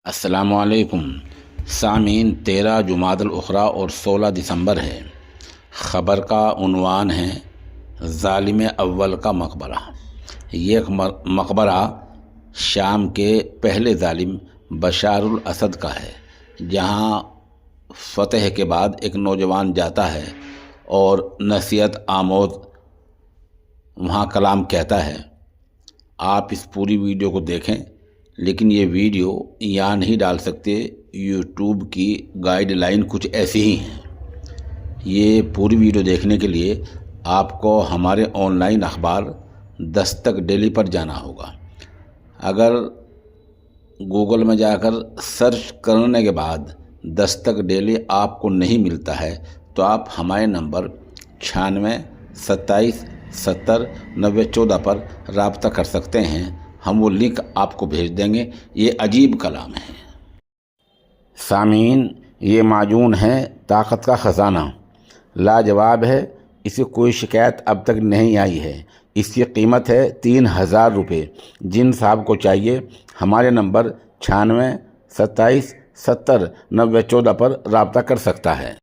अस्सलाम वालेकुम सामीन। 13 जुमादुल उखरा और 16 दिसंबर है। ख़बर का उन्वान है ज़ालिम अव्वल का मकबरा। ये मकबरा शाम के पहले ज़ालिम बशारुल असद का है, जहाँ फ़तह के बाद एक नौजवान जाता है और नसीहत आमोज़ वहाँ कलाम कहता है। आप इस पूरी वीडियो को देखें, लेकिन ये वीडियो यहाँ नहीं डाल सकते। यूट्यूब की गाइडलाइन कुछ ऐसी ही हैं। ये पूरी वीडियो देखने के लिए आपको हमारे ऑनलाइन अखबार दस्तक डेली पर जाना होगा। अगर गूगल में जाकर सर्च करने के बाद दस्तक डेली आपको नहीं मिलता है, तो आप हमारे नंबर 96 27 70 90 14 पर राब्ता कर सकते हैं। हम वो लिंक आपको भेज देंगे। ये अजीब कलाम है। सामीन, ये माजून है ताकत का ख़जाना, लाजवाब है। इसे कोई शिकायत अब तक नहीं आई है। इसकी कीमत है 3000 रुपये। जिन साहब को चाहिए हमारे नंबर 96 27 70 90 14 पर राब्ता कर सकता है।